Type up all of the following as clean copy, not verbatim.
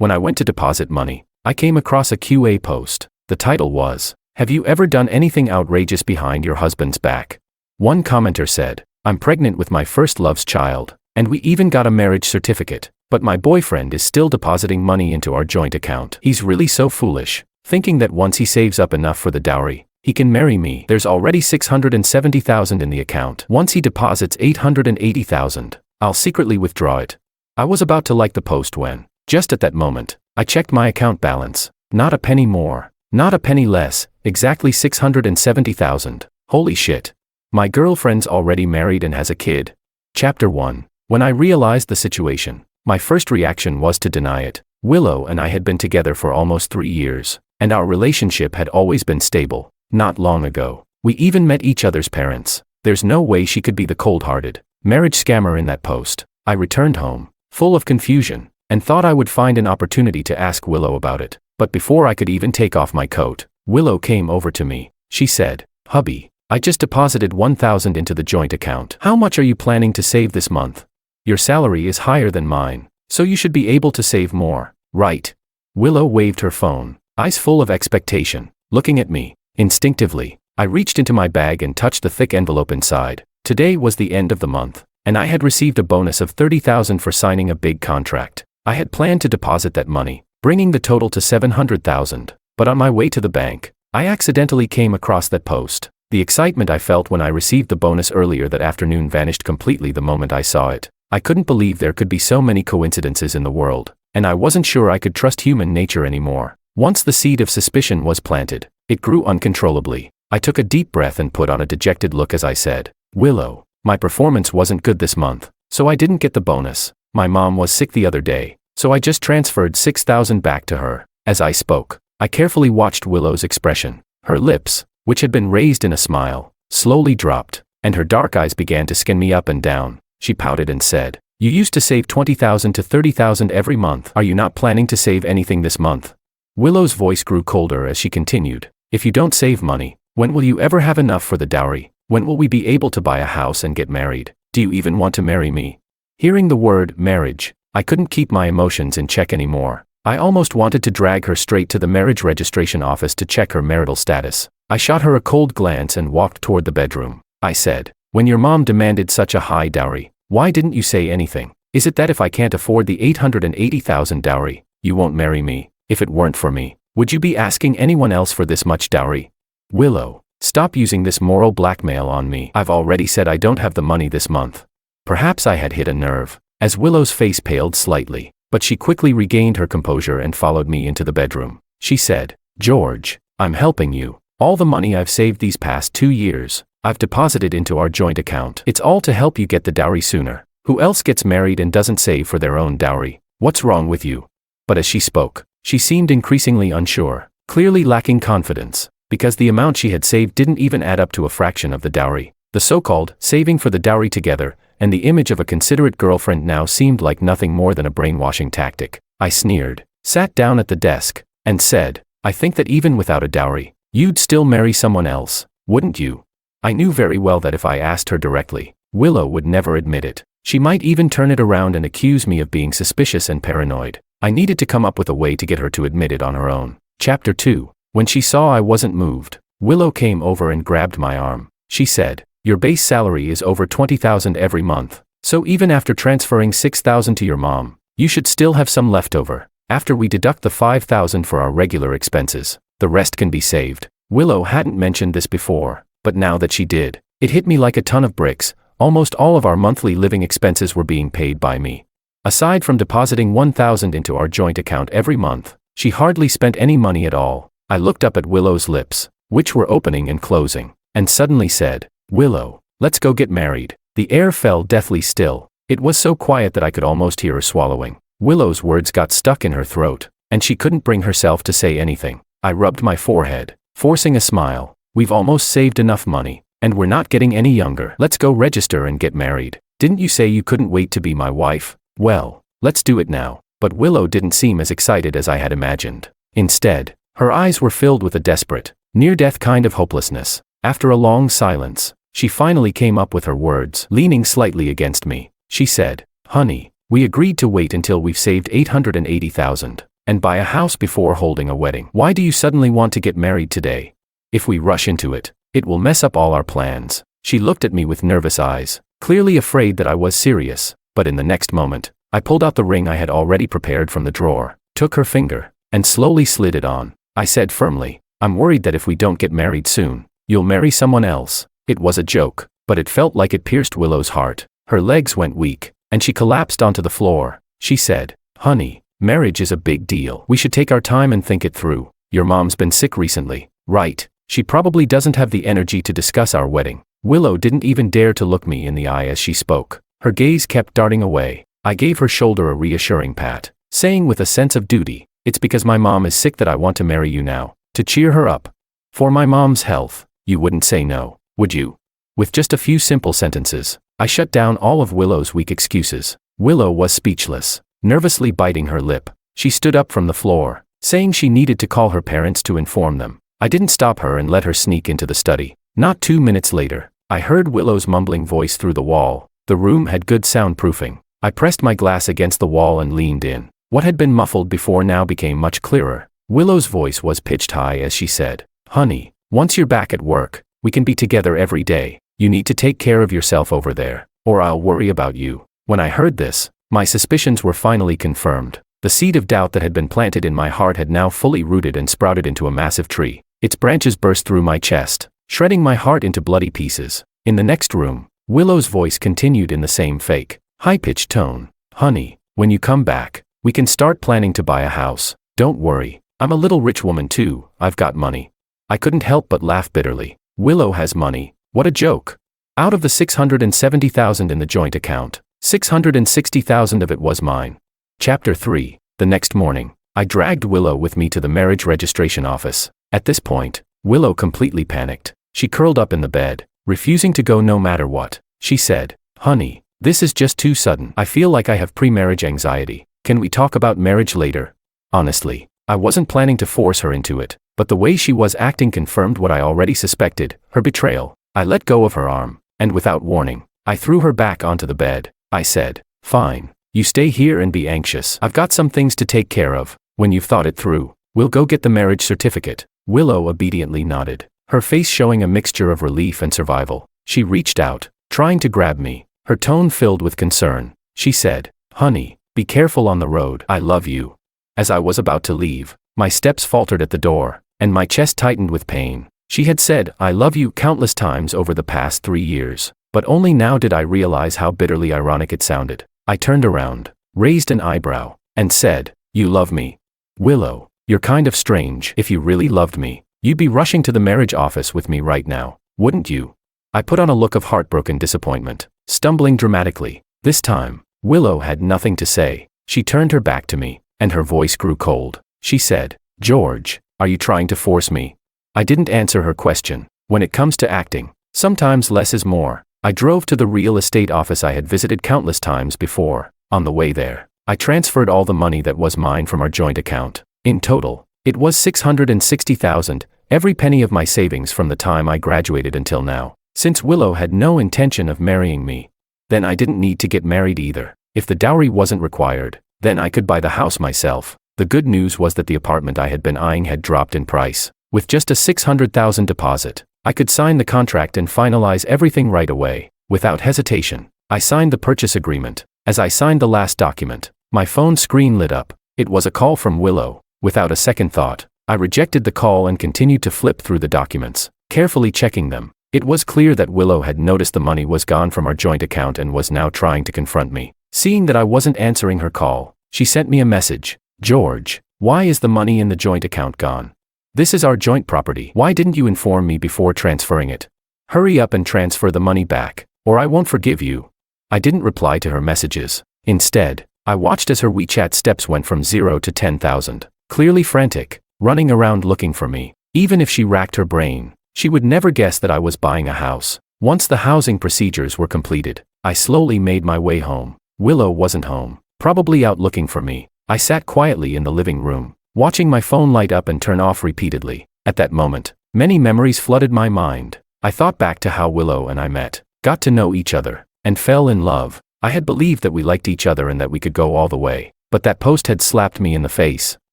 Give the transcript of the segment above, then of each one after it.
When I went to deposit money, I came across a QA post. The title was, "Have you ever done anything outrageous behind your husband's back?" One commenter said, "I'm pregnant with my first love's child, and we even got a marriage certificate, but my boyfriend is still depositing money into our joint account. He's really so foolish, thinking that once he saves up enough for the dowry, he can marry me. There's already $670,000 in the account. Once he deposits $880,000, I'll secretly withdraw it." I was about to like the post when, just at that moment, I checked my account balance. Not a penny more, not a penny less, exactly $670,000. Holy shit. My girlfriend's already married and has a kid. Chapter 1. When I realized the situation, my first reaction was to deny it. Willow and I had been together for almost 3 years, and our relationship had always been stable. Not long ago, we even met each other's parents. There's no way she could be the cold-hearted marriage scammer in that post. I returned home, full of confusion, and thought I would find an opportunity to ask Willow about it. But before I could even take off my coat, Willow came over to me. She said, "Hubby, I just deposited $1,000 into the joint account. How much are you planning to save this month? Your salary is higher than mine, so you should be able to save more, right?" Willow waved her phone, eyes full of expectation, looking at me. Instinctively, I reached into my bag and touched the thick envelope inside. Today was the end of the month, and I had received a bonus of $30,000 for signing a big contract. I had planned to deposit that money, bringing the total to $700,000, but on my way to the bank, I accidentally came across that post. The excitement I felt when I received the bonus earlier that afternoon vanished completely the moment I saw it. I couldn't believe there could be so many coincidences in the world, and I wasn't sure I could trust human nature anymore. Once the seed of suspicion was planted, it grew uncontrollably. I took a deep breath and put on a dejected look as I said, "Willow, my performance wasn't good this month, so I didn't get the bonus. My mom was sick the other day, so I just transferred $6,000 back to her." As I spoke, I carefully watched Willow's expression. Her lips, which had been raised in a smile, slowly dropped, and her dark eyes began to scan me up and down. She pouted and said, "You used to save $20,000 to $30,000 every month. Are you not planning to save anything this month?" Willow's voice grew colder as she continued, "If you don't save money, when will you ever have enough for the dowry? When will we be able to buy a house and get married? Do you even want to marry me?" Hearing the word marriage, I couldn't keep my emotions in check anymore. I almost wanted to drag her straight to the marriage registration office to check her marital status. I shot her a cold glance and walked toward the bedroom. I said, "When your mom demanded such a high dowry, why didn't you say anything? Is it that if I can't afford the $880,000 dowry, you won't marry me? If it weren't for me, would you be asking anyone else for this much dowry?" "Willow, stop using this moral blackmail on me. I've already said I don't have the money this month." Perhaps I had hit a nerve, as Willow's face paled slightly, but she quickly regained her composure and followed me into the bedroom. She said, "George, I'm helping you. All the money I've saved these past 2 years, I've deposited into our joint account. It's all to help you get the dowry sooner. Who else gets married and doesn't save for their own dowry? What's wrong with you?" But as she spoke, she seemed increasingly unsure, clearly lacking confidence, because the amount she had saved didn't even add up to a fraction of the dowry. The so-called saving for the dowry together, and the image of a considerate girlfriend now seemed like nothing more than a brainwashing tactic. I sneered, sat down at the desk, and said, "I think that even without a dowry, you'd still marry someone else, wouldn't you?" I knew very well that if I asked her directly, Willow would never admit it. She might even turn it around and accuse me of being suspicious and paranoid. I needed to come up with a way to get her to admit it on her own. Chapter 2. When she saw I wasn't moved, Willow came over and grabbed my arm. She said, "Your base salary is over $20,000 every month, so even after transferring $6,000 to your mom, you should still have some left over. After we deduct the $5,000 for our regular expenses, the rest can be saved." Willow hadn't mentioned this before, but now that she did, it hit me like a ton of bricks. Almost all of our monthly living expenses were being paid by me. Aside from depositing $1,000 into our joint account every month, she hardly spent any money at all. I looked up at Willow's lips, which were opening and closing, and suddenly said, "Willow, let's go get married." The air fell deathly still. It was so quiet that I could almost hear her swallowing. Willow's words got stuck in her throat, and she couldn't bring herself to say anything. I rubbed my forehead, forcing a smile. "We've almost saved enough money, and we're not getting any younger. Let's go register and get married. Didn't you say you couldn't wait to be my wife? Well, let's do it now." But Willow didn't seem as excited as I had imagined. Instead, her eyes were filled with a desperate, near-death kind of hopelessness. After a long silence, she finally came up with her words. Leaning slightly against me, she said, "Honey, we agreed to wait until we've saved $880,000. and buy a house before holding a wedding. Why do you suddenly want to get married today? If we rush into it, it will mess up all our plans. She looked at me with nervous eyes, clearly afraid that I was serious, but in the next moment, I pulled out the ring I had already prepared from the drawer, took her finger, and slowly slid it on. I said firmly, I'm worried that if we don't get married soon, you'll marry someone else. It was a joke, but it felt like it pierced Willow's heart. Her legs went weak, and she collapsed onto the floor. She said, honey, marriage is a big deal. We should take our time and think it through. Your mom's been sick recently, right? She probably doesn't have the energy to discuss our wedding. Willow didn't even dare to look me in the eye as she spoke. Her gaze kept darting away. I gave her shoulder a reassuring pat, saying with a sense of duty, it's because my mom is sick that I want to marry you now. To cheer her up. For my mom's health, you wouldn't say no, would you? With just a few simple sentences, I shut down all of Willow's weak excuses. Willow was speechless, nervously biting her lip. She stood up from the floor, saying she needed to call her parents to inform them. I didn't stop her and let her sneak into the study. Not 2 minutes later, I heard Willow's mumbling voice through the wall. The room had good soundproofing. I pressed my glass against the wall and leaned in. What had been muffled before now became much clearer. Willow's voice was pitched high as she said, honey, once you're back at work, we can be together every day. You need to take care of yourself over there, or I'll worry about you. When I heard this, my suspicions were finally confirmed. The seed of doubt that had been planted in my heart had now fully rooted and sprouted into a massive tree. Its branches burst through my chest, shredding my heart into bloody pieces. In the next room, Willow's voice continued in the same fake, high-pitched tone. Honey, when you come back, we can start planning to buy a house. Don't worry, I'm a little rich woman too, I've got money. I couldn't help but laugh bitterly. Willow has money. What a joke. Out of the $670,000 in the joint account, $660,000 of it was mine. Chapter 3. The next morning, I dragged Willow with me to the marriage registration office. At this point, Willow completely panicked. She curled up in the bed, refusing to go no matter what. She said, honey, this is just too sudden. I feel like I have pre-marriage anxiety. Can we talk about marriage later? Honestly, I wasn't planning to force her into it, but the way she was acting confirmed what I already suspected, her betrayal. I let go of her arm, and without warning, I threw her back onto the bed. I said, fine, you stay here and be anxious. I've got some things to take care of. When you've thought it through, we'll go get the marriage certificate. Willow obediently nodded, her face showing a mixture of relief and survival. She reached out, trying to grab me, her tone filled with concern. She said, honey, be careful on the road. I love you. As I was about to leave, my steps faltered at the door, and my chest tightened with pain. She had said, I love you countless times over the past 3 years, but only now did I realize how bitterly ironic it sounded. I turned around, raised an eyebrow, and said, you love me? Willow, you're kind of strange. If you really loved me, you'd be rushing to the marriage office with me right now, wouldn't you? I put on a look of heartbroken disappointment, stumbling dramatically. This time, Willow had nothing to say. She turned her back to me, and her voice grew cold. She said, George, are you trying to force me? I didn't answer her question. When it comes to acting, sometimes less is more. I drove to the real estate office I had visited countless times before. On the way there, I transferred all the money that was mine from our joint account. In total, it was $660,000, every penny of my savings from the time I graduated until now. Since Willow had no intention of marrying me, then I didn't need to get married either. If the dowry wasn't required, then I could buy the house myself. The good news was that the apartment I had been eyeing had dropped in price. With just a $600,000 deposit, I could sign the contract and finalize everything right away. Without hesitation, I signed the purchase agreement. As I signed the last document, my phone screen lit up. It was a call from Willow. Without a second thought, I rejected the call and continued to flip through the documents, carefully checking them. It was clear that Willow had noticed the money was gone from our joint account and was now trying to confront me. Seeing that I wasn't answering her call, she sent me a message. George, why is the money in the joint account gone? This is our joint property. Why didn't you inform me before transferring it? Hurry up and transfer the money back, or I won't forgive you. I didn't reply to her messages. Instead, I watched as her WeChat steps went from 0 to 10,000, clearly frantic, running around looking for me. Even if she racked her brain, she would never guess that I was buying a house. Once the housing procedures were completed, I slowly made my way home. Willow wasn't home, probably out looking for me. I sat quietly in the living room, watching my phone light up and turn off repeatedly. At that moment, many memories flooded my mind. I thought back to how Willow and I met, got to know each other, and fell in love. I had believed that we liked each other and that we could go all the way. But that post had slapped me in the face.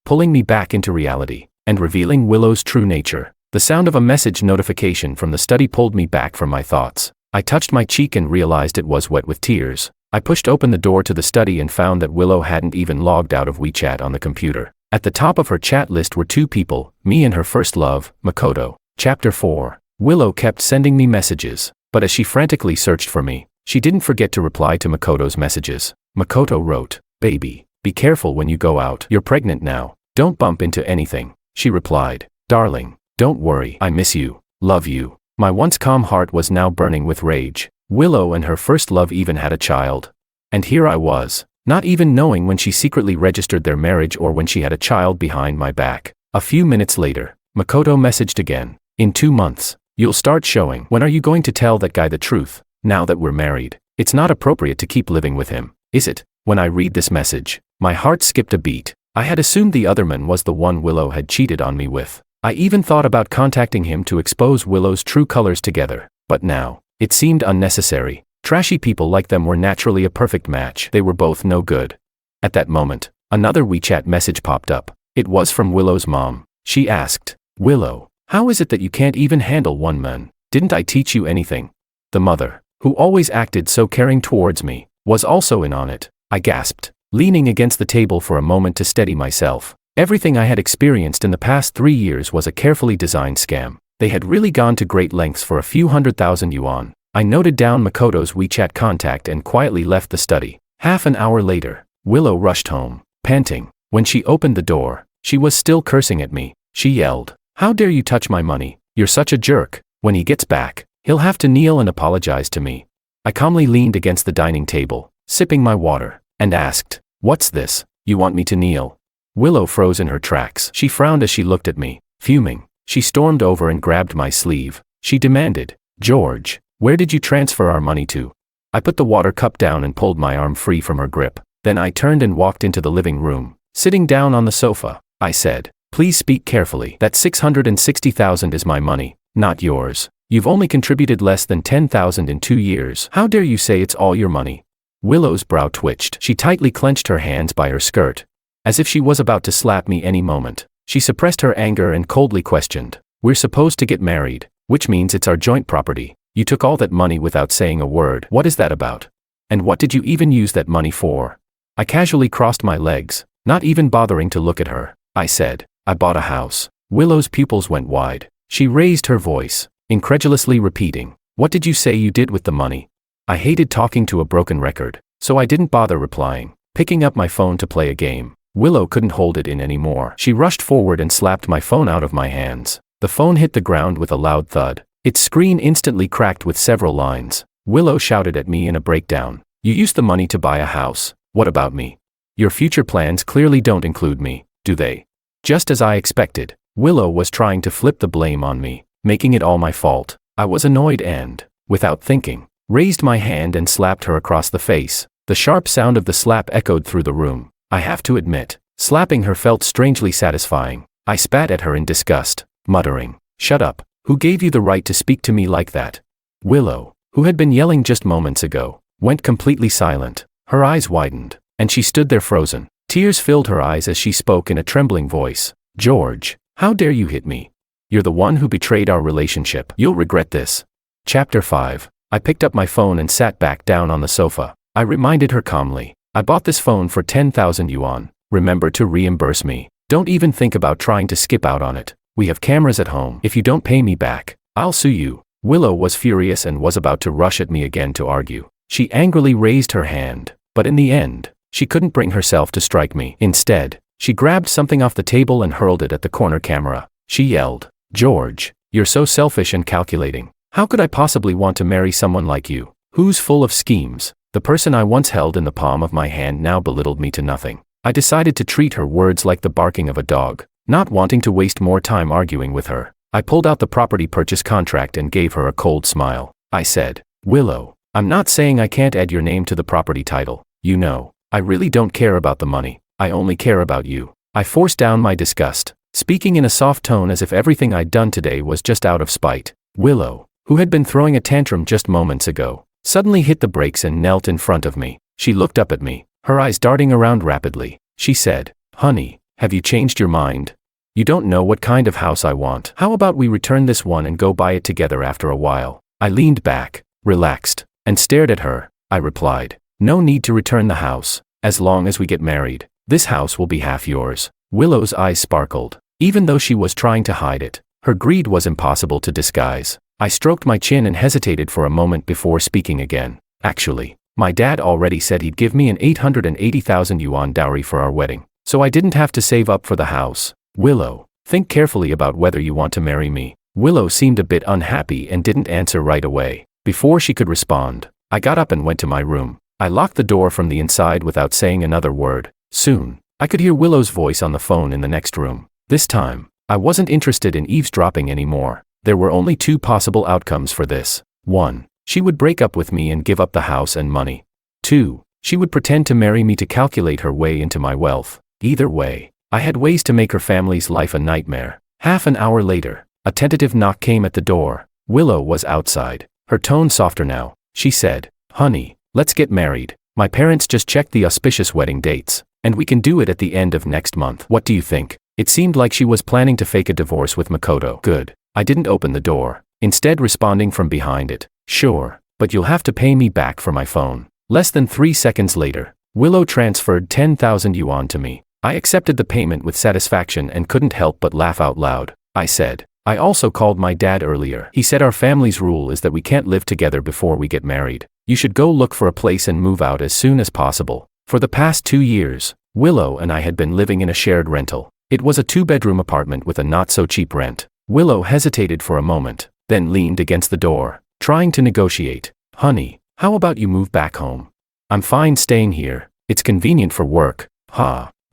pulling me back into reality, and revealing Willow's true nature. The sound of a message notification from the study pulled me back from my thoughts. I touched my cheek and realized it was wet with tears. I pushed open the door to the study and found that Willow hadn't even logged out of WeChat on the computer. At the top of her chat list were two people, me and her first love, Makoto. Chapter 4. Willow kept sending me messages, but as she frantically searched for me, she didn't forget to reply to Makoto's messages. Makoto wrote, "Baby, be careful when you go out. You're pregnant now. Don't bump into anything." She replied, "Darling, don't worry. I miss you. Love you." My once calm heart was now burning with rage. Willow and her first love even had a child. And here I was, not even knowing when she secretly registered their marriage or when she had a child behind my back. A few minutes later, Makoto messaged again. "In 2 months, you'll start showing. When are you going to tell that guy the truth? Now that we're married, it's not appropriate to keep living with him, is it?" When I read this message, my heart skipped a beat. I had assumed the other man was the one Willow had cheated on me with. I even thought about contacting him to expose Willow's true colors together, but now, it seemed unnecessary. Trashy people like them were naturally a perfect match. They were both no good. At that moment, another WeChat message popped up. It was from Willow's mom. She asked, "Willow, how is it that you can't even handle one man? Didn't I teach you anything?" The mother, who always acted so caring towards me, was also in on it. I gasped, leaning against the table for a moment to steady myself. Everything I had experienced in the past 3 years was a carefully designed scam. They had really gone to great lengths for a few 100,000 yuan. I noted down Makoto's WeChat contact and quietly left the study. Half an hour later, Willow rushed home, panting. When she opened the door, she was still cursing at me. She yelled, "How dare you touch my money? You're such a jerk. When he gets back, he'll have to kneel and apologize to me." I calmly leaned against the dining table, sipping my water, and asked, "What's this? You want me to kneel?" Willow froze in her tracks. She frowned as she looked at me, fuming. She stormed over and grabbed my sleeve. She demanded, "George, where did you transfer our money to?" I put the water cup down and pulled my arm free from her grip. Then I turned and walked into the living room. Sitting down on the sofa, I said, "Please speak carefully. That 660,000 is my money, not yours. You've only contributed less than 10,000 in 2 years. How dare you say it's all your money?" Willow's brow twitched. She tightly clenched her hands by her skirt, as if she was about to slap me any moment. She suppressed her anger and coldly questioned, "We're supposed to get married, which means it's our joint property. You took all that money without saying a word. What is that about? And what did you even use that money for?" I casually crossed my legs, not even bothering to look at her. I said, "I bought a house." Willow's pupils went wide. She raised her voice, incredulously repeating, "What did you say you did with the money?" I hated talking to a broken record, so I didn't bother replying. Picking up my phone to play a game, Willow couldn't hold it in anymore. She rushed forward and slapped my phone out of my hands. The phone hit the ground with a loud thud. Its screen instantly cracked with several lines. Willow shouted at me in a breakdown, "You used the money to buy a house. What about me? Your future plans clearly don't include me, do they?" Just as I expected, Willow was trying to flip the blame on me, making it all my fault. I was annoyed and, without thinking, raised my hand and slapped her across the face. The sharp sound of the slap echoed through the room. I have to admit, slapping her felt strangely satisfying. I spat at her in disgust, muttering, "Shut up. Who gave you the right to speak to me like that?" Willow, who had been yelling just moments ago, went completely silent. Her eyes widened, and she stood there frozen. Tears filled her eyes as she spoke in a trembling voice. "George, how dare you hit me? You're the one who betrayed our relationship. You'll regret this." Chapter 5. I picked up my phone and sat back down on the sofa. I reminded her calmly, "I bought this phone for 10,000 yuan. Remember to reimburse me. Don't even think about trying to skip out on it. We have cameras at home. If you don't pay me back, I'll sue you." Willow was furious and was about to rush at me again to argue. She angrily raised her hand, but in the end, she couldn't bring herself to strike me. Instead, she grabbed something off the table and hurled it at the corner camera. She yelled, "George, you're so selfish and calculating. How could I possibly want to marry someone like you, who's full of schemes?" The person I once held in the palm of my hand now belittled me to nothing. I decided to treat her words like the barking of a dog, not wanting to waste more time arguing with her. I pulled out the property purchase contract and gave her a cold smile. I said, "Willow, I'm not saying I can't add your name to the property title. You know, I really don't care about the money. I only care about you." I forced down my disgust, speaking in a soft tone as if everything I'd done today was just out of spite. Willow, who had been throwing a tantrum just moments ago, suddenly hit the brakes and knelt in front of me. She looked up at me, her eyes darting around rapidly. She said, "Honey, Have you changed your mind? You don't know what kind of house I want. How about we return this one and go buy it together after a while? I leaned back, relaxed, and stared at her. I replied, no need to return the house. As long as we get married, this house will be half yours. Willow's eyes sparkled. Even though she was trying to hide it, her greed was impossible to disguise. I stroked my chin and hesitated for a moment before speaking again. Actually, my dad already said he'd give me an 880,000 yuan dowry for our wedding, so I didn't have to save up for the house. Willow, think carefully about whether you want to marry me. Willow seemed a bit unhappy and didn't answer right away. Before she could respond, I got up and went to my room. I locked the door from the inside without saying another word. Soon, I could hear Willow's voice on the phone in the next room. This time, I wasn't interested in eavesdropping anymore. There were only two possible outcomes for this. 1. She would break up with me and give up the house and money. 2. She would pretend to marry me to calculate her way into my wealth. Either way, I had ways to make her family's life a nightmare. Half an hour later, a tentative knock came at the door. Willow was outside. Her tone softer now. She said, honey, let's get married. My parents just checked the auspicious wedding dates, and we can do it at the end of next month. What do you think? It seemed like she was planning to fake a divorce with Makoto. Good. I didn't open the door, instead responding from behind it. Sure, but you'll have to pay me back for my phone. Less than 3 seconds later, Willow transferred 10,000 yuan to me. I accepted the payment with satisfaction and couldn't help but laugh out loud. I said, I also called my dad earlier. He said our family's rule is that we can't live together before we get married. You should go look for a place and move out as soon as possible. For the past 2 years, Willow and I had been living in a shared rental. It was a 2-bedroom apartment with a not-so-cheap rent. Willow hesitated for a moment, then leaned against the door, trying to negotiate. Honey, how about you move back home? I'm fine staying here. It's convenient for work.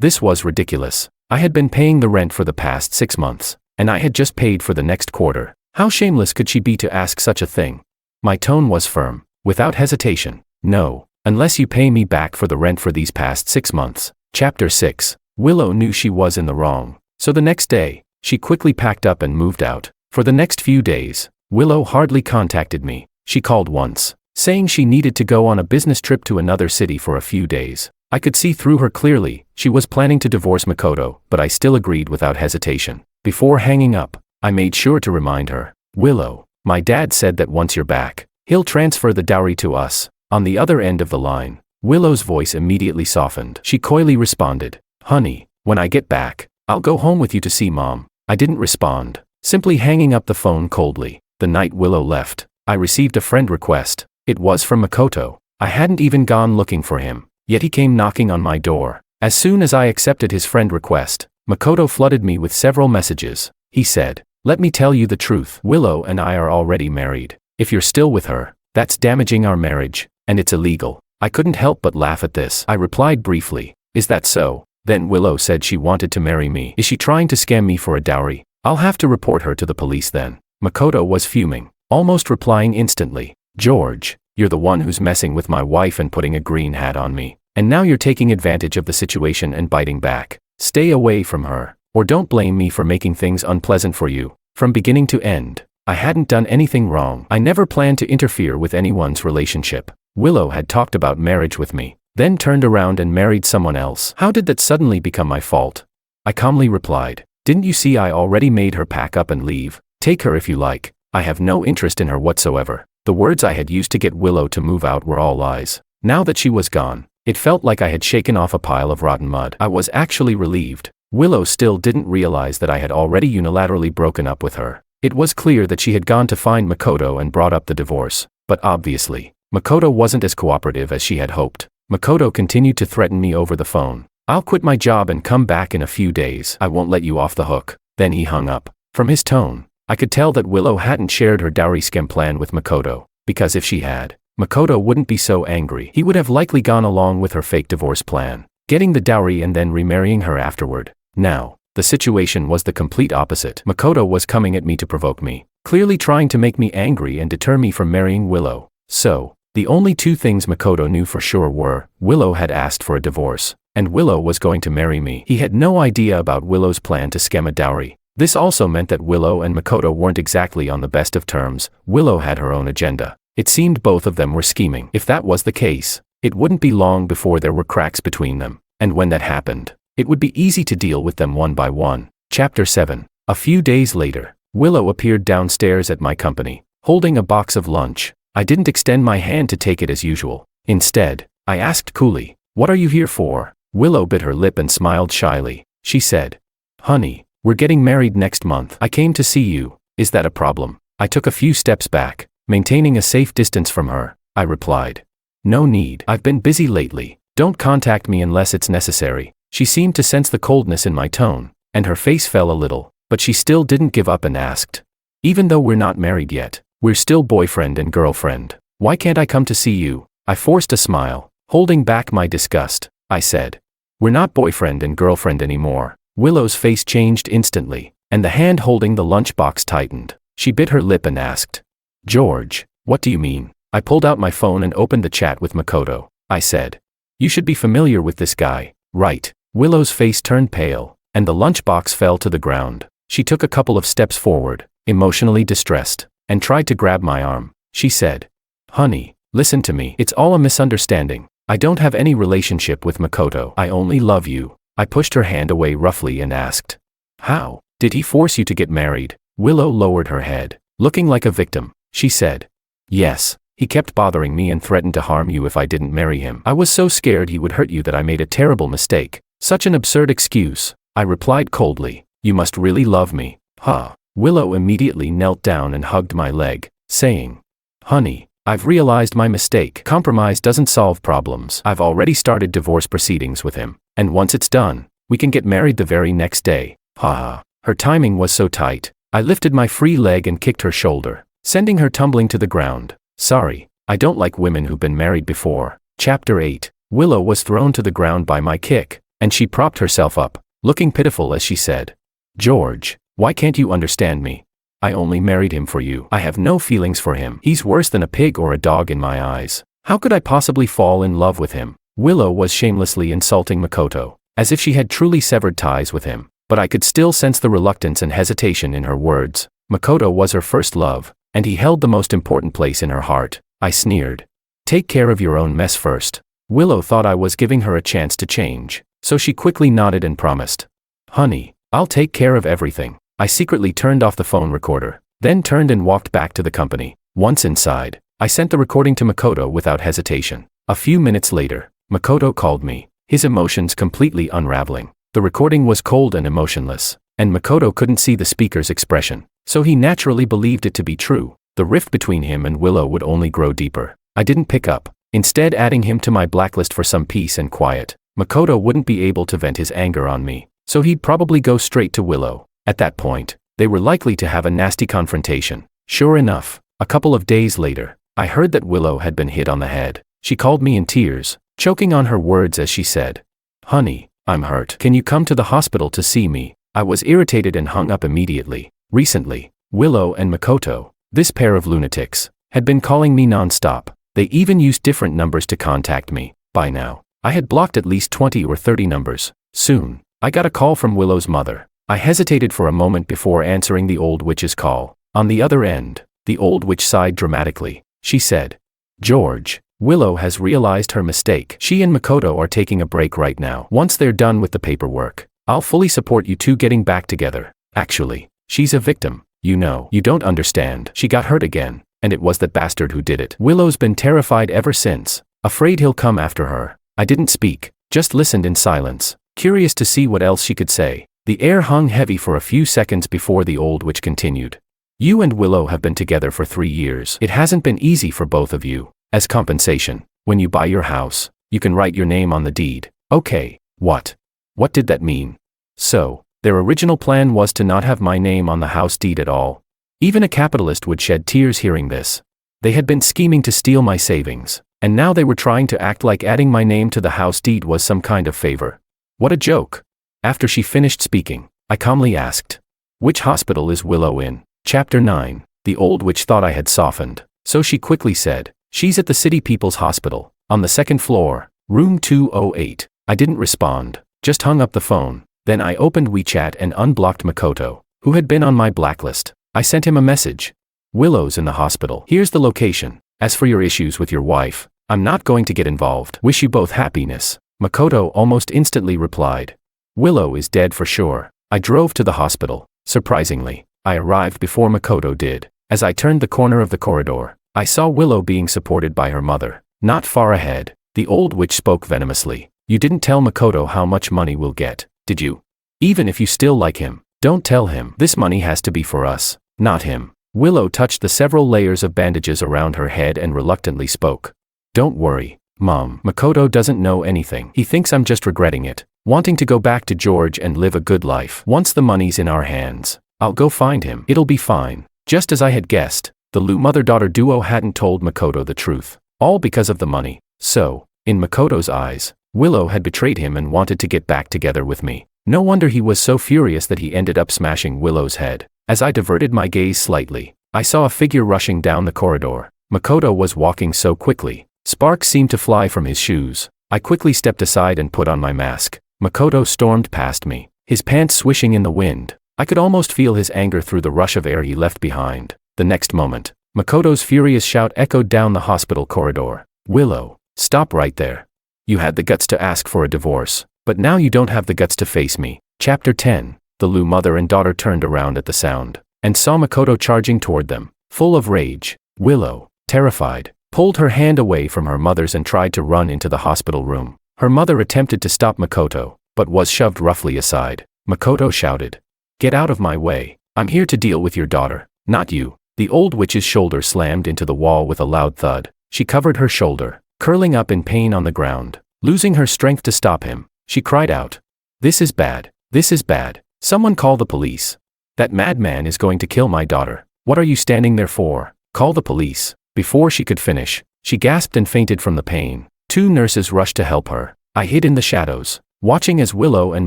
This was ridiculous. I had been paying the rent for the past 6 months, and I had just paid for the next quarter. How shameless could she be to ask such a thing? My tone was firm, without hesitation. No, unless you pay me back for the rent for these past 6 months. Chapter 6. Willow knew she was in the wrong, so the next day, she quickly packed up and moved out. For the next few days, Willow hardly contacted me. She called once, saying she needed to go on a business trip to another city for a few days. I could see through her clearly. She was planning to divorce Makoto, but I still agreed without hesitation. Before hanging up, I made sure to remind her, Willow, my dad said that once you're back, he'll transfer the dowry to us. On the other end of the line, Willow's voice immediately softened. She coyly responded, honey, when I get back, I'll go home with you to see Mom. I didn't respond, simply hanging up the phone coldly. The night Willow left, I received a friend request. It was from Makoto. I hadn't even gone looking for him, yet he came knocking on my door. As soon as I accepted his friend request, Makoto flooded me with several messages. He said, let me tell you the truth. Willow and I are already married. If you're still with her, that's damaging our marriage, and it's illegal. I couldn't help but laugh at this. I replied briefly, is that so? Then Willow said she wanted to marry me. Is she trying to scam me for a dowry? I'll have to report her to the police then. Makoto was fuming, almost replying instantly, George, you're the one who's messing with my wife and putting a green hat on me. And now you're taking advantage of the situation and biting back. Stay away from her, or don't blame me for making things unpleasant for you. From beginning to end, I hadn't done anything wrong. I never planned to interfere with anyone's relationship. Willow had talked about marriage with me, then turned around and married someone else. How did that suddenly become my fault? I calmly replied, didn't you see I already made her pack up and leave? Take her if you like. I have no interest in her whatsoever. The words I had used to get Willow to move out were all lies. Now that she was gone, it felt like I had shaken off a pile of rotten mud. I was actually relieved. Willow still didn't realize that I had already unilaterally broken up with her. It was clear that she had gone to find Makoto and brought up the divorce. But obviously, Makoto wasn't as cooperative as she had hoped. Makoto continued to threaten me over the phone. I'll quit my job and come back in a few days. I won't let you off the hook. Then he hung up. From his tone, I could tell that Willow hadn't shared her dowry scam plan with Makoto, because if she had, Makoto wouldn't be so angry. He would have likely gone along with her fake divorce plan, getting the dowry and then remarrying her afterward. Now, the situation was the complete opposite. Makoto was coming at me to provoke me, clearly trying to make me angry and deter me from marrying Willow. So, the only two things Makoto knew for sure were, Willow had asked for a divorce, and Willow was going to marry me. He had no idea about Willow's plan to scam a dowry. This also meant that Willow and Makoto weren't exactly on the best of terms. Willow had her own agenda. It seemed both of them were scheming. If that was the case, it wouldn't be long before there were cracks between them. And when that happened, It would be easy to deal with them one by one. Chapter 7. A few days later, Willow appeared downstairs at my company, holding a box of lunch. I didn't extend my hand to take it as usual. Instead, I asked coolly, "What are you here for?" Willow bit her lip and smiled shyly. She said, "Honey, we're getting married next month. I came to see you. Is that a problem?" I took a few steps back, maintaining a safe distance from her. I replied, "No need. I've been busy lately. Don't contact me unless it's necessary." She seemed to sense the coldness in my tone, and her face fell a little, but she still didn't give up and asked, "Even though we're not married yet, we're still boyfriend and girlfriend. Why can't I come to see you?" I forced a smile, holding back my disgust. I said, "We're not boyfriend and girlfriend anymore." Willow's face changed instantly, and the hand holding the lunchbox tightened. She bit her lip and asked, "George, what do you mean?" I pulled out my phone and opened the chat with Makoto. I said, "You should be familiar with this guy, right?" Willow's face turned pale, and the lunchbox fell to the ground. She took a couple of steps forward, emotionally distressed, and tried to grab my arm. She said, "Honey, listen to me. It's all a misunderstanding. I don't have any relationship with Makoto. I only love you." I pushed her hand away roughly and asked, "How? Did he force you to get married?" Willow lowered her head, looking like a victim. She said, "Yes. He kept bothering me and threatened to harm you if I didn't marry him. I was so scared he would hurt you that I made a terrible mistake." "Such an absurd excuse," I replied coldly. "You must really love me." "Huh." Willow immediately knelt down and hugged my leg, saying, "Honey, I've realized my mistake. Compromise doesn't solve problems. I've already started divorce proceedings with him, and once it's done, we can get married the very next day." Ha. Her timing was so tight. I lifted my free leg and kicked her shoulder, sending her tumbling to the ground. "Sorry, I don't like women who've been married before." Chapter 8. Willow was thrown to the ground by my kick, and she propped herself up, looking pitiful as she said, "George, why can't you understand me? I only married him for you. I have no feelings for him. He's worse than a pig or a dog in my eyes. How could I possibly fall in love with him?" Willow was shamelessly insulting Makoto, as if she had truly severed ties with him, but I could still sense the reluctance and hesitation in her words. Makoto was her first love, and he held the most important place in her heart. I sneered. "Take care of your own mess first." Willow thought I was giving her a chance to change, so she quickly nodded and promised, "Honey, I'll take care of everything." I secretly turned off the phone recorder, then turned and walked back to the company. Once inside, I sent the recording to Makoto without hesitation. A few minutes later, Makoto called me, his emotions completely unraveling. The recording was cold and emotionless, and Makoto couldn't see the speaker's expression, so he naturally believed it to be true. The rift between him and Willow would only grow deeper. I didn't pick up, instead adding him to my blacklist for some peace and quiet. Makoto wouldn't be able to vent his anger on me, so he'd probably go straight to Willow. At that point, they were likely to have a nasty confrontation. Sure enough, a couple of days later, I heard that Willow had been hit on the head. She called me in tears, choking on her words as she said, "Honey, I'm hurt. Can you come to the hospital to see me?" I was irritated and hung up immediately. Recently, Willow and Makoto, this pair of lunatics, had been calling me non-stop. They even used different numbers to contact me. By now, I had blocked at least 20 or 30 numbers. Soon, I got a call from Willow's mother. I hesitated for a moment before answering the old witch's call. On the other end, the old witch sighed dramatically. She said, "George, Willow has realized her mistake. She and Makoto are taking a break right now. Once they're done with the paperwork, I'll fully support you two getting back together. Actually, she's a victim. You know, you don't understand. She got hurt again, and it was that bastard who did it. Willow's been terrified ever since, afraid he'll come after her." I didn't speak, just listened in silence, curious to see what else she could say. The air hung heavy for a few seconds before the old witch continued. "You and Willow have been together for 3 years. It hasn't been easy for both of you. As compensation, when you buy your house, you can write your name on the deed." Okay, what? What did that mean? So, their original plan was to not have my name on the house deed at all. Even a capitalist would shed tears hearing this. They had been scheming to steal my savings, and now they were trying to act like adding my name to the house deed was some kind of favor. What a joke. After she finished speaking, I calmly asked, "Which hospital is Willow in?" Chapter 9. The old witch thought I had softened, so she quickly said, "She's at the City People's Hospital, on the 2nd floor, room 208. I didn't respond, just hung up the phone. Then I opened WeChat and unblocked Makoto, who had been on my blacklist. I sent him a message. "Willow's in the hospital. Here's the location. As for your issues with your wife, I'm not going to get involved. Wish you both happiness." Makoto almost instantly replied, Willow is dead for sure. I drove to the hospital. Surprisingly, I arrived before Makoto did. As I turned the corner of the corridor, I saw Willow being supported by her mother. Not far ahead, the old witch spoke venomously. You didn't tell Makoto how much money we'll get, did you? Even if you still like him, don't tell him. This money has to be for us, not him. Willow touched the several layers of bandages around her head and reluctantly spoke. Don't worry, Mom. Makoto doesn't know anything. He thinks I'm just regretting it, wanting to go back to George and live a good life. Once the money's in our hands, I'll go find him. It'll be fine. Just as I had guessed, the Lu mother-daughter duo hadn't told Makoto the truth, all because of the money. So, in Makoto's eyes, Willow had betrayed him and wanted to get back together with me. No wonder he was so furious that he ended up smashing Willow's head. As I diverted my gaze slightly, I saw a figure rushing down the corridor. Makoto was walking so quickly, sparks seemed to fly from his shoes. I quickly stepped aside and put on my mask. Makoto stormed past me, his pants swishing in the wind. I could almost feel his anger through the rush of air he left behind. The next moment, Makoto's furious shout echoed down the hospital corridor. Willow, stop right there. You had the guts to ask for a divorce, but now you don't have the guts to face me. Chapter 10. The Lu mother and daughter turned around at the sound, and saw Makoto charging toward them, full of rage. Willow, terrified, pulled her hand away from her mother's and tried to run into the hospital room. Her mother attempted to stop Makoto, but was shoved roughly aside. Makoto shouted, "Get out of my way. I'm here to deal with your daughter, not you." The old witch's shoulder slammed into the wall with a loud thud. She covered her shoulder, curling up in pain on the ground. Losing her strength to stop him, she cried out, "This is bad. This is bad. Someone call the police. That madman is going to kill my daughter. What are you standing there for? Call the police." Before she could finish, she gasped and fainted from the pain. 2 nurses rushed to help her. I hid in the shadows, watching as Willow and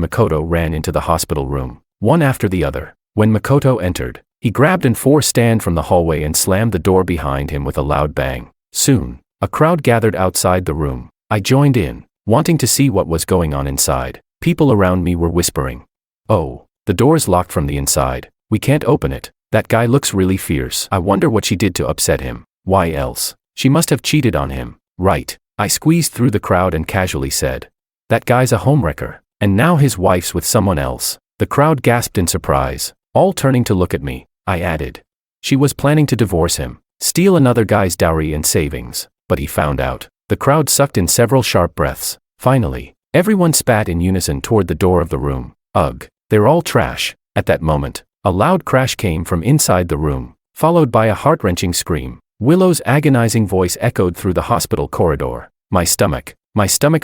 Makoto ran into the hospital room, one after the other. When Makoto entered, he grabbed and forced Stan from the hallway and slammed the door behind him with a loud bang. Soon, a crowd gathered outside the room. I joined in, wanting to see what was going on inside. People around me were whispering, "Oh, the door's locked from the inside. We can't open it. That guy looks really fierce. I wonder what she did to upset him. Why else? She must have cheated on him, right?" I squeezed through the crowd and casually said, "That guy's a homewrecker, and now his wife's with someone else." The crowd gasped in surprise, all turning to look at me. I added, "She was planning to divorce him, steal another guy's dowry and savings, but he found out." The crowd sucked in several sharp breaths. Finally, everyone spat in unison toward the door of the room. Ugh, they're all trash. At that moment, a loud crash came from inside the room, followed by a heart-wrenching scream. Willow's agonizing voice echoed through the hospital corridor. My stomach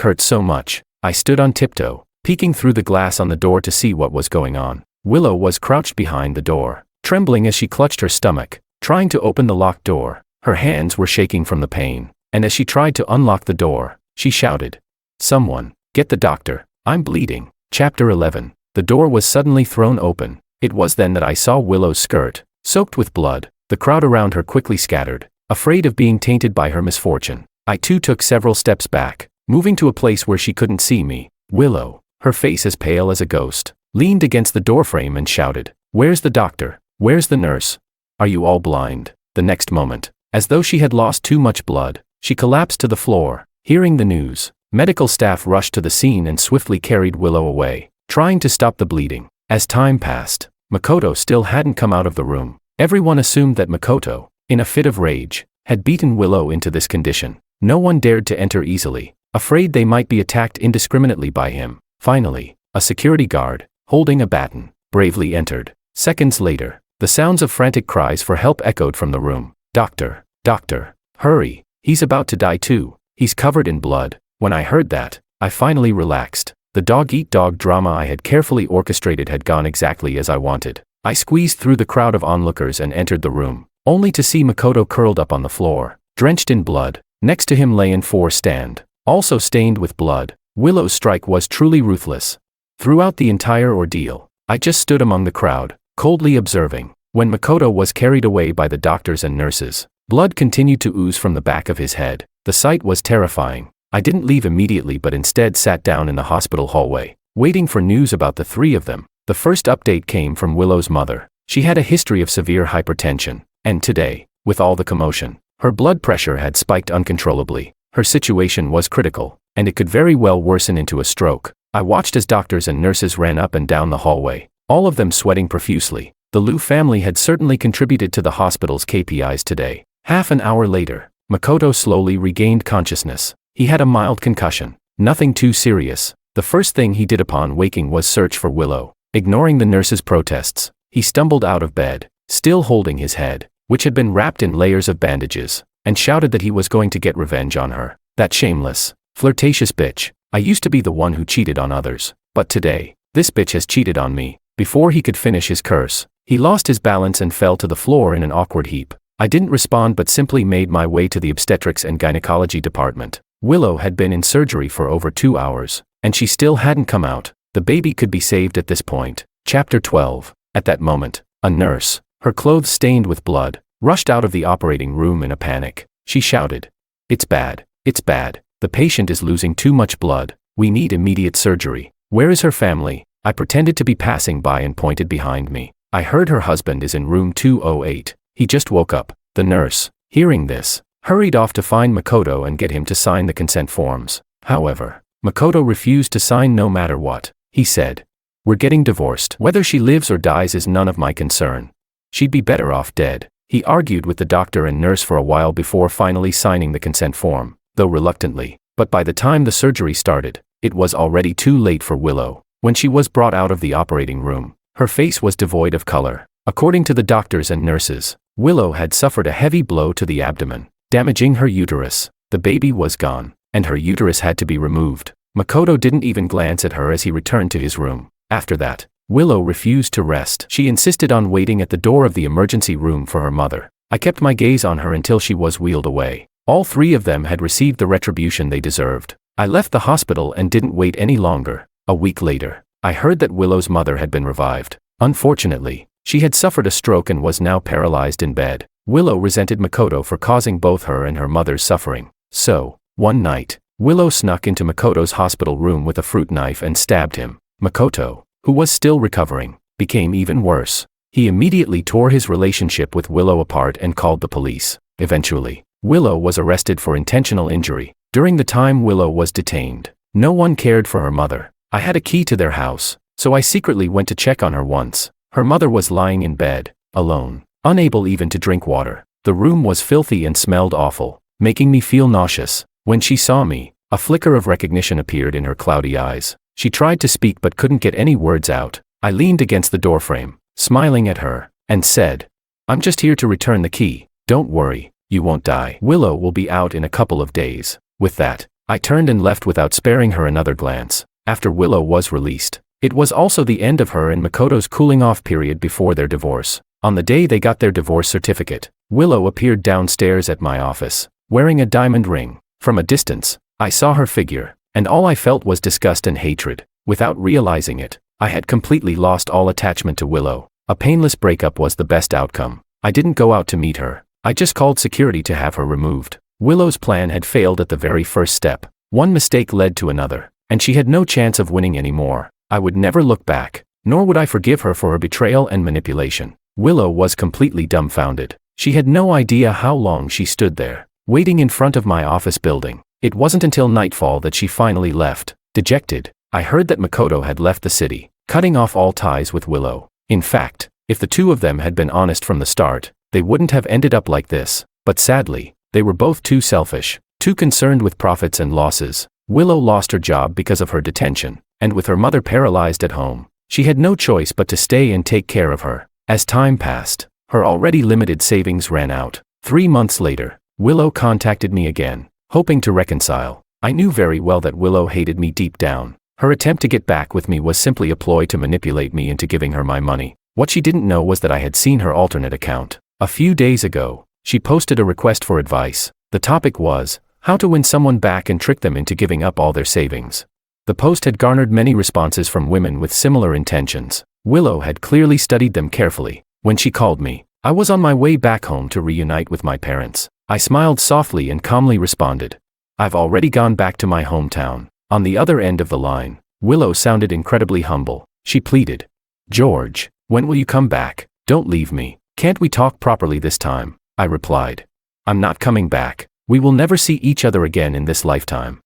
hurt so much. I stood on tiptoe, peeking through the glass on the door to see what was going on. Willow was crouched behind the door, trembling as she clutched her stomach, trying to open the locked door. Her hands were shaking from the pain, and as she tried to unlock the door, she shouted, "Someone, get the doctor. I'm bleeding." Chapter 11. The door was suddenly thrown open. It was then that I saw Willow's skirt, soaked with blood. The crowd around her quickly scattered, afraid of being tainted by her misfortune. I too took several steps back, moving to a place where she couldn't see me. Willow, her face as pale as a ghost, leaned against the doorframe and shouted, "Where's the doctor? Where's the nurse? Are you all blind?" The next moment, as though she had lost too much blood, she collapsed to the floor. Hearing the news, medical staff rushed to the scene and swiftly carried Willow away, trying to stop the bleeding. As time passed, Makoto still hadn't come out of the room. Everyone assumed that Makoto, in a fit of rage, had beaten Willow into this condition. No one dared to enter easily, afraid they might be attacked indiscriminately by him. Finally, a security guard, holding a baton, bravely entered. Seconds later, the sounds of frantic cries for help echoed from the room. "Doctor, doctor, hurry, he's about to die too. He's covered in blood." When I heard that, I finally relaxed. The dog-eat-dog drama I had carefully orchestrated had gone exactly as I wanted. I squeezed through the crowd of onlookers and entered the room, only to see Makoto curled up on the floor, drenched in blood. Next to him lay an Stand, also stained with blood. Willow's strike was truly ruthless. Throughout the entire ordeal, I just stood among the crowd, coldly observing. When Makoto was carried away by the doctors and nurses, blood continued to ooze from the back of his head. The sight was terrifying. I didn't leave immediately but instead sat down in the hospital hallway, waiting for news about the 3 of them. The first update came from Willow's mother. She had a history of severe hypertension, and today, with all the commotion, her blood pressure had spiked uncontrollably. Her situation was critical, and it could very well worsen into a stroke. I watched as doctors and nurses ran up and down the hallway, all of them sweating profusely. The Liu family had certainly contributed to the hospital's KPIs today. Half an hour later, Makoto slowly regained consciousness. He had a mild concussion. Nothing too serious. The first thing he did upon waking was search for Willow. Ignoring the nurse's protests, he stumbled out of bed, still holding his head, which had been wrapped in layers of bandages, and shouted that he was going to get revenge on her. That shameless, flirtatious bitch. I used to be the one who cheated on others, but today, this bitch has cheated on me. Before he could finish his curse, he lost his balance and fell to the floor in an awkward heap. I didn't respond but simply made my way to the obstetrics and gynecology department. Willow had been in surgery for over 2 hours, and she still hadn't come out. The baby could be saved at this point. Chapter 12. At that moment, a nurse, her clothes stained with blood, rushed out of the operating room in a panic. She shouted, "It's bad, it's bad. The patient is losing too much blood. We need immediate surgery. Where is her family?" I pretended to be passing by and pointed behind me. "I heard her husband is in room 208. He just woke up." The nurse, hearing this, hurried off to find Makoto and get him to sign the consent forms. However, Makoto refused to sign no matter what. He said, "We're getting divorced. Whether she lives or dies is none of my concern. She'd be better off dead." He argued with the doctor and nurse for a while before finally signing the consent form, though reluctantly. But by the time the surgery started, it was already too late for Willow. When she was brought out of the operating room, her face was devoid of color. According to the doctors and nurses, Willow had suffered a heavy blow to the abdomen, damaging her uterus. The baby was gone, and her uterus had to be removed. Makoto didn't even glance at her as he returned to his room. After that, Willow refused to rest. She insisted on waiting at the door of the emergency room for her mother. I kept my gaze on her until she was wheeled away. All three of them had received the retribution they deserved. I left the hospital and didn't wait any longer. A week later, I heard that Willow's mother had been revived. Unfortunately, she had suffered a stroke and was now paralyzed in bed. Willow resented Makoto for causing both her and her mother's suffering. So, one night, Willow snuck into Makoto's hospital room with a fruit knife and stabbed him. Makoto, who was still recovering, became even worse. He immediately tore his relationship with Willow apart and called the police. Eventually, Willow was arrested for intentional injury. During the time Willow was detained, no one cared for her mother. I had a key to their house, so I secretly went to check on her once. Her mother was lying in bed, alone, unable even to drink water. The room was filthy and smelled awful, making me feel nauseous. When she saw me, a flicker of recognition appeared in her cloudy eyes. She tried to speak but couldn't get any words out. I leaned against the doorframe, smiling at her, and said, "I'm just here to return the key. Don't worry, you won't die. Willow will be out in a couple of days." With that, I turned and left without sparing her another glance. After Willow was released, it was also the end of her and Makoto's cooling-off period before their divorce. On the day they got their divorce certificate, Willow appeared downstairs at my office, wearing a diamond ring. From a distance, I saw her figure, and all I felt was disgust and hatred. Without realizing it, I had completely lost all attachment to Willow. A painless breakup was the best outcome. I didn't go out to meet her. I just called security to have her removed. Willow's plan had failed at the very first step. One mistake led to another, and she had no chance of winning anymore. I would never look back, nor would I forgive her for her betrayal and manipulation. Willow was completely dumbfounded. She had no idea how long she stood there, waiting in front of my office building. It wasn't until nightfall that she finally left. Dejected, I heard that Makoto had left the city, cutting off all ties with Willow. In fact, if the two of them had been honest from the start, they wouldn't have ended up like this. But sadly, they were both too selfish, too concerned with profits and losses. Willow lost her job because of her detention, and with her mother paralyzed at home, she had no choice but to stay and take care of her. As time passed, her already limited savings ran out. 3 months later, Willow contacted me again, hoping to reconcile. I knew very well that Willow hated me deep down. Her attempt to get back with me was simply a ploy to manipulate me into giving her my money. What she didn't know was that I had seen her alternate account. A few days ago, she posted a request for advice. The topic was, how to win someone back and trick them into giving up all their savings. The post had garnered many responses from women with similar intentions. Willow had clearly studied them carefully. When she called me, I was on my way back home to reunite with my parents. I smiled softly and calmly responded, "I've already gone back to my hometown." On the other end of the line, Willow sounded incredibly humble. She pleaded, "George, when will you come back? Don't leave me. Can't we talk properly this time?" I replied, "I'm not coming back. We will never see each other again in this lifetime."